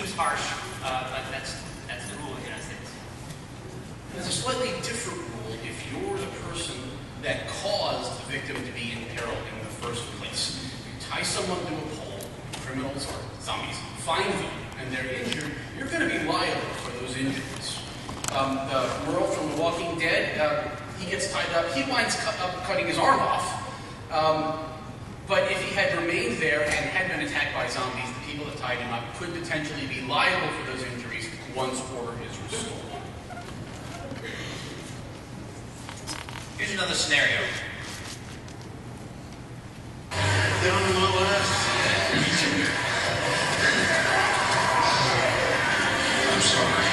seems harsh, but that's the rule in the United States. There's a slightly different rule if you're the person that caused the victim to be in peril in the first place. You tie someone to a pole, criminals or zombies, find them, and they're injured, you're going to be liable for those injuries. Merle from The Walking Dead, he gets tied up, he winds up cutting his arm off, but if he had remained there and had been attacked by zombies, the people that tied him up could potentially be liable for those injuries once order is restored. Here's another scenario. Down on my last. I'm sorry.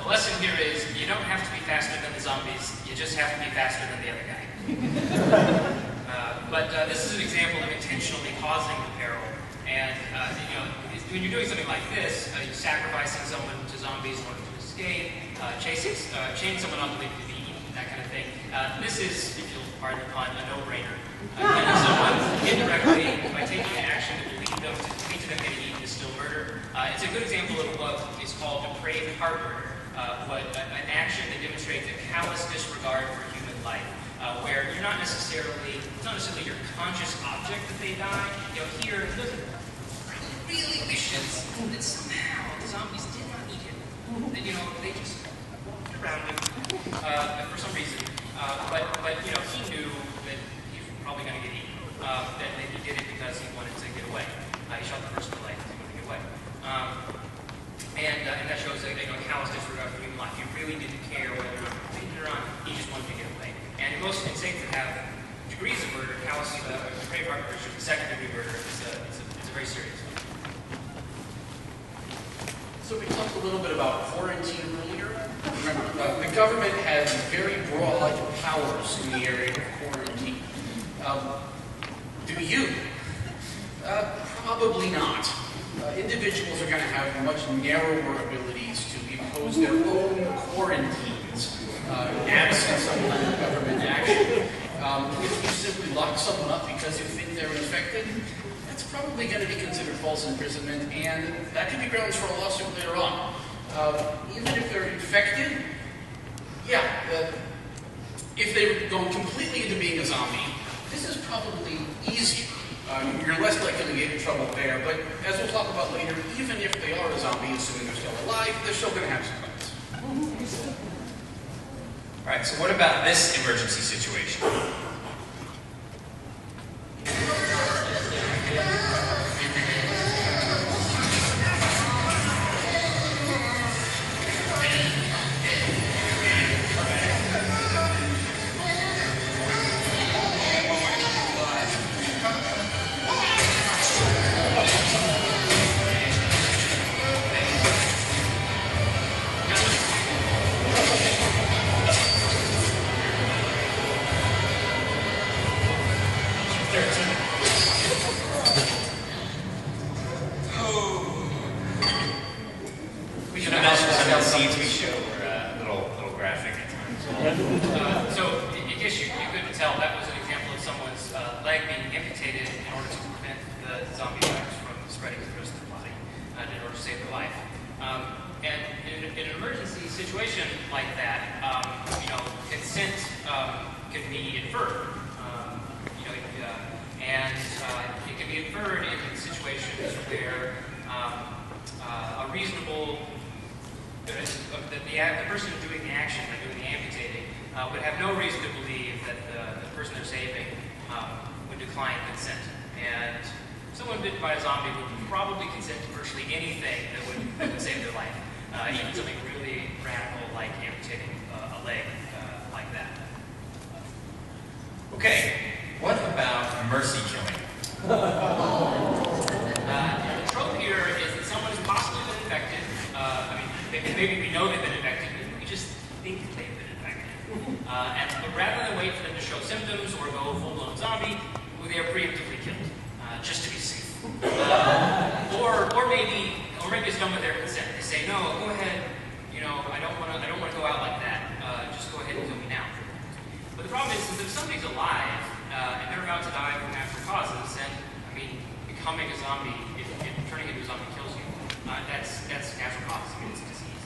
The lesson here is you don't have to be faster than the zombies, you just have to be faster than the other guy. But this is an example of intentionally causing the peril. And when you're doing something like this, you're sacrificing someone to zombies in order to escape, chaining someone on to leave to be eaten, that kind of thing. This is, if you'll pardon the pun, a no-brainer. Killing someone indirectly by taking action that will lead to them getting eaten is still murder. It's a good example of what is called depraved heart murder, an action that demonstrates a callous disregard for human life. Where you're not necessarily, it's not necessarily your conscious object that they die. Here, he doesn't really wishes that somehow the zombies did not eat him. That, they just walked around him for some reason. But he knew that he was probably going to get eaten. That he did it because he wanted to get away. He shot the person in the leg because he wanted to get away. And that shows a callous disregard for human life. He really didn't care whether or not he did it or not. He just wanted to get away. And most instincts that have degrees of murder, callous, depraved heart murder, second-degree murder, it's a very serious one. So we talked a little bit about quarantine earlier. Remember, the government has very broad powers in the area of quarantine. Do you? Probably not. Individuals are going to have much narrower abilities to impose their own quarantines, absent some kind of government action. If you simply lock someone up because you think they're infected, that's probably going to be considered false imprisonment, and that could be grounds for a lawsuit later on. Even if they're infected, if they're going completely into being a zombie, this is probably easier. You're less likely to get in trouble there, but as we'll talk about later, even if they are a zombie, assuming they're still alive, they're still going to have some rights. All right, so what about this emergency situation? Scenes we show were a little graphic at times. So, in case you couldn't tell, that was an example of someone's leg being amputated in order to prevent the zombie virus from spreading to the rest of the body, in order to save their life. And in an emergency situation like that, consent can be inferred. And it can be inferred in situations where a reasonable the person doing the action, doing the amputating, would have no reason to believe that the person they're saving would decline consent. And someone bitten by a zombie would probably consent to virtually anything that would save their life, even something really radical like amputating a leg like that. Okay, what about mercy killing? The trope here is that someone has possibly been infected. Maybe we know they've been infected, but we just think they've been infected. But rather than wait for them to show symptoms or go full-blown zombie, they are preemptively killed, just to be safe. Or maybe it's done with their consent. They say, no, go ahead. I don't want to go out like that. Just go ahead and kill me now. But the problem is that if somebody's alive and they're about to die from natural becoming a zombie, if turning into a zombie kills you, that's natural cause. I mean, it's a disease.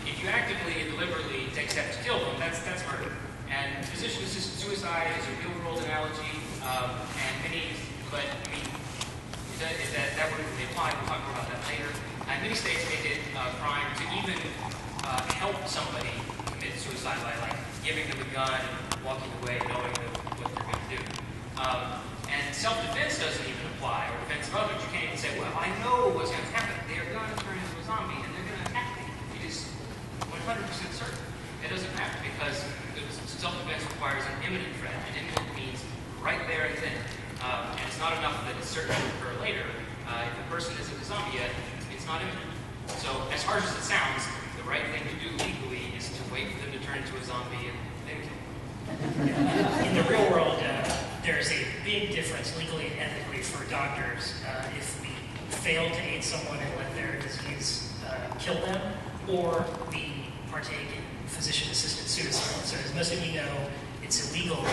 If you actively and deliberately take steps to kill them, that's murder. And physician-assisted suicide is a real-world analogy, and but I mean, that wouldn't really apply. We'll talk more about that later. And many states make it a crime to even help somebody commit suicide by like giving them a gun and walking away knowing what they're going to do. And self-defense doesn't even apply, or defense of others. You can't even say, well, I know what's going to happen. They are going to turn into a zombie and they're going to attack me. It is 100% certain. It doesn't matter because self-defense requires an imminent threat, and imminent means right there and then. And it's not enough that it's certain to occur later. If the person isn't a zombie yet, it's not imminent. So, as harsh as it sounds, the right thing to do legally is to wait for them to turn into a zombie and then kill them. In the real world, there's a big difference legally and ethically for doctors if we fail to aid someone and let their disease kill them, or we partake in physician-assisted suicide. So as most of you know, it's illegal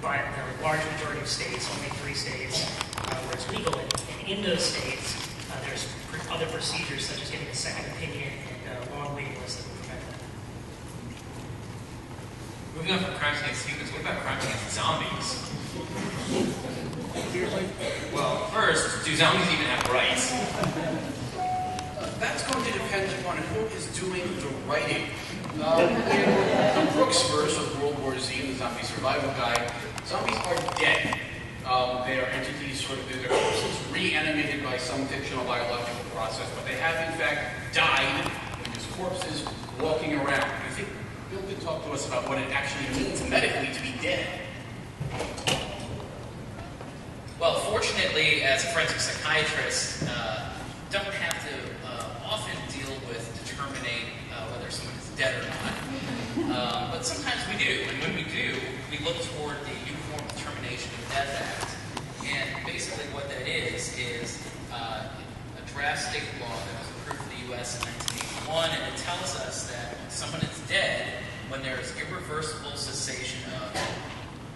by the large majority of states, only 3 states, where it's legal. And in those states, there's other procedures such as getting a second opinion and long waiting lists that will prevent that. Moving on from crimes against humans, what about crimes against zombies? Well, first, do zombies even have rights? That's going to depend upon who is doing the writing. In the Brooks verse of World War Z and the Zombie Survival Guide, zombies are dead. They are entities, their corpses reanimated by some fictional biological process, but they have in fact died as corpses walking around. And I think Bill could talk to us about what it actually means medically to be dead. Well, fortunately, as a forensic psychiatrist, don't have to often deal with determining whether someone is dead or not. But sometimes we do, and when we do, we look toward the Uniform Determination of Death Act. And basically what that is a draft state law that was approved in the U.S. in 1981, and it tells us that when someone is dead, when there is irreversible cessation of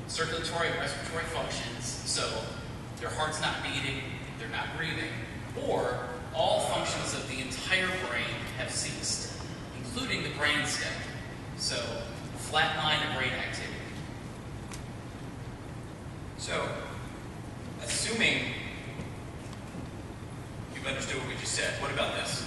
circulatory and respiratory functions, so their heart's not beating, they're not breathing, or all functions of the entire brain have ceased, including the brainstem. So, flatline of brain activity. So, assuming you've understood what we just said, what about this?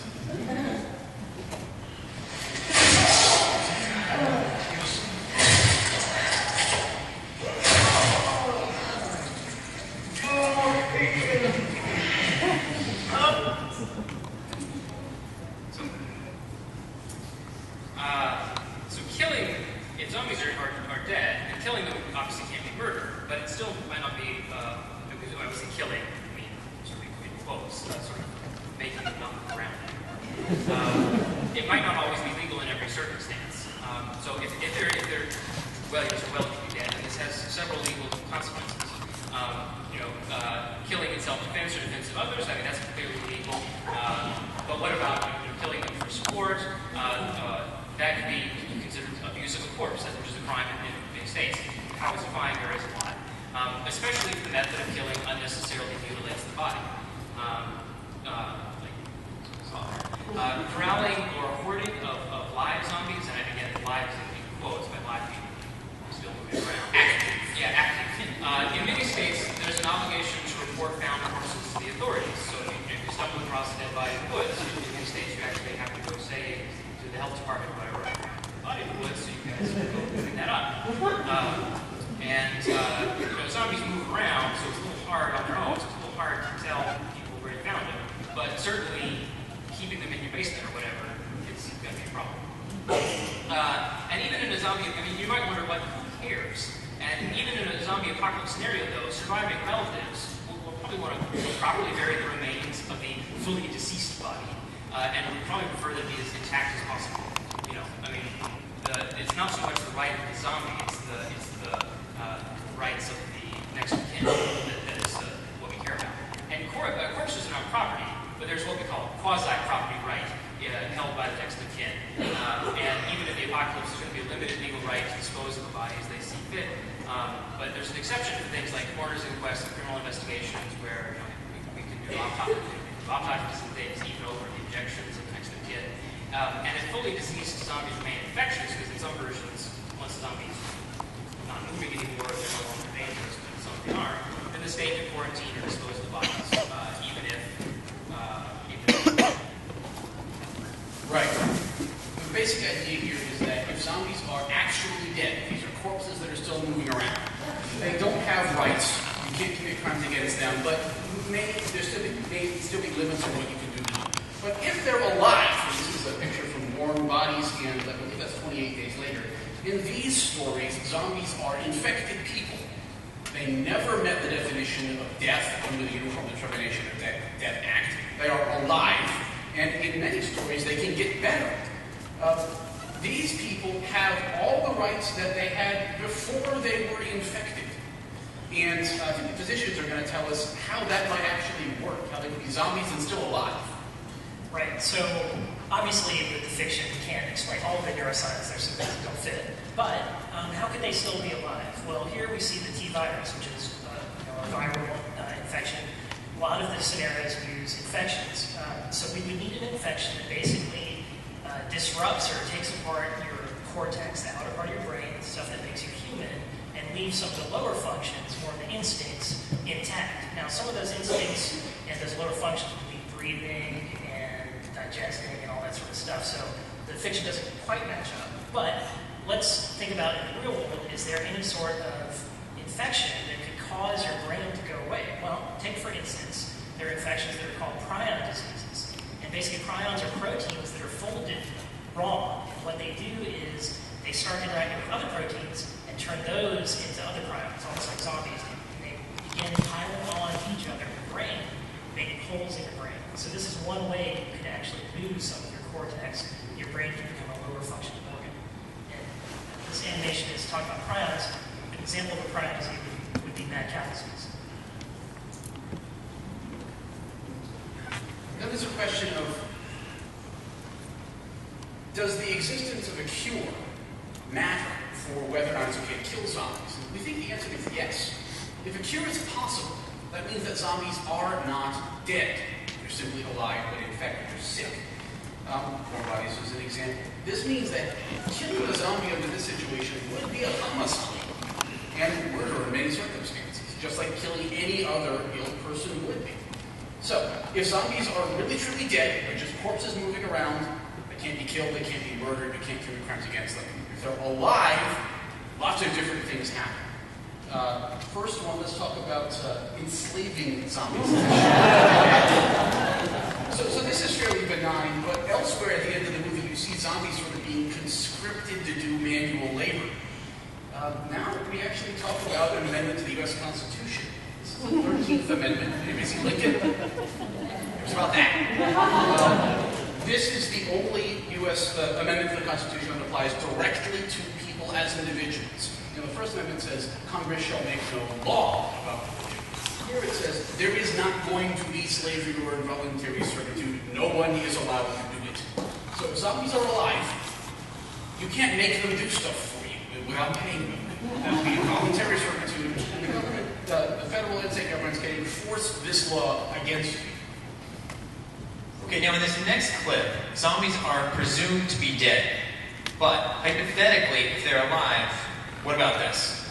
So killing, if zombies are dead, and killing them obviously can't be murder, but it still might not be, I would say killing, I mean, sort of in quotes, sort of making them not move around. It might not always be legal in every circumstance. So if they're well, you're relatively dead, and this has several legal consequences. Killing in self-defense or defense of others, I mean, that's clearly legal. But what about killing them for sport? That could be considered abuse of a corpse, which is a crime in many states. How it's defined varies a lot, especially if the method of killing unnecessarily mutilates the body. Corralling or hoarding of live zombies, and again, live is in quotes, but live being still moving around. Active. Yeah, active. In many states, there's an obligation to report found corpses to the authorities. So if you stumble across a dead body in the woods, in many states you actually have to go say to the health department, whatever, body in the woods, so you guys can go clean that up. Zombies move around, so it's a little hard on their own. So it's a little hard to tell people where you found them. But certainly, keeping them in your basement or whatever, it's going to be a problem. And even in a zombie, I mean, you might wonder, who cares? And even in a zombie apocalypse scenario, though, surviving relatives will probably want to properly bury the remains of the fully deceased body, and would probably prefer that it be as intact as possible. It's not so much the right of the zombie; it's the rights of the next of kin that is what we care about. And corpses are not property, but there's what we call quasi-property right held by the next of kin. And even in the apocalypse, there's going to be a limited legal right to dispose of the body as they see fit. But there's an exception for things like coroner's inquests and criminal investigations where apoptosis and things, even over the injections of next of kin. And if fully diseased zombies remain infectious, because in some versions, once the zombies are not moving anymore, they're no longer dangerous, but some they are, then the state can quarantine or dispose of the bodies, even if Right. The basic idea here is that if zombies are actually dead, these are corpses that are still moving around, they don't have rights. You can't commit crimes against them, but may still be limits on what you can do to them. But if they're alive, this is a picture from Warm Bodies, and I believe that's 28 days later, in these stories, zombies are infected people. They never met the definition of death under the Uniform Determination of Death Act. They are alive. And in many stories, they can get better. These people have all the rights that they had before they were infected. And I think the physicians are going to tell us how that might actually work, how they could be zombies and still alive. Right, so obviously the fiction can't explain all of the neuroscience, there's some things that don't fit. But how could they still be alive? Well, here we see the T virus, which is a viral infection. A lot of the scenarios use infections. So we would need an infection that basically disrupts or takes apart your cortex, the outer part of your brain, the stuff that makes you human, and leaves some of the lower functions, more of the instincts, intact. Now, some of those instincts and those lower functions would be breathing and digesting and all that sort of stuff. So the fiction doesn't quite match up. But let's think about in the real world, is there any sort of infection that could cause your brain to go away? Well, take for instance, there are infections that are called prion diseases. And basically prions are proteins that are folded wrong. And what they do is they start interacting with other proteins and turn those into other prions, almost like zombies. And they begin piling on each other in the brain, making holes in your brain. So this is one way you could actually lose some of your cortex. Your brain can become a lower functioning organ. And this animation is talking about prions. An example of a prion disease would be mad cow disease. Then there's a question of, does the existence of a cure matter for whether or not it's okay to kill zombies? We think the answer is yes. If a cure is possible, that means that zombies are not dead. They're simply alive but infected or sick. Warm Bodies is an example. This means that killing a zombie under this situation would be a homicide and murder in many circumstances, just like killing any other ill person would be. So, if zombies are really truly dead, they're just corpses moving around, they can't be killed, they can't be murdered, you can't commit crimes against them. If they're alive, lots of different things happen. First one, let's talk about enslaving zombies. So this is fairly benign, but elsewhere at the end of the movie, you see zombies sort of being conscripted to do manual labor. Now we actually talk about an amendment to the U.S. Constitution. This is the 13th Amendment. Anybody see Lincoln? It was about that. This is the only U.S. amendment to the Constitution that applies directly to people as individuals. You know, the First Amendment says, Congress shall make no law about religion. Here it says, there is not going to be slavery or involuntary servitude. No one is allowed to do it. So if zombies are alive, you can't make them do stuff for you without paying them. That will be involuntary servitude, and the government, the federal and state governments can enforce this law against you. Okay, now in this next clip, zombies are presumed to be dead. But hypothetically, if they're alive, what about this?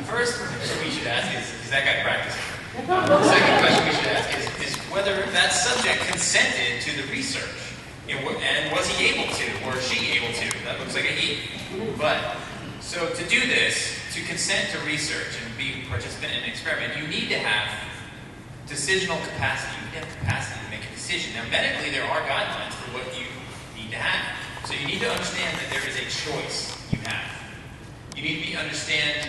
First question we should ask is that guy practicing? The second question we should ask is whether that subject consented to the research. And was he able to, or she able to? That looks like a he. But, so to do this, to consent to research and be a participant in an experiment, you need to have decisional capacity. You need to have capacity to make a decision. Now, medically, there are guidelines for what you need to have. So you need to understand that there is a choice you have. You need to understand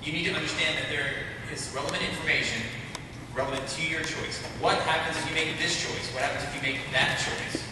that there is relevant information relevant to your choice. What happens if you make this choice? What happens if you make that choice?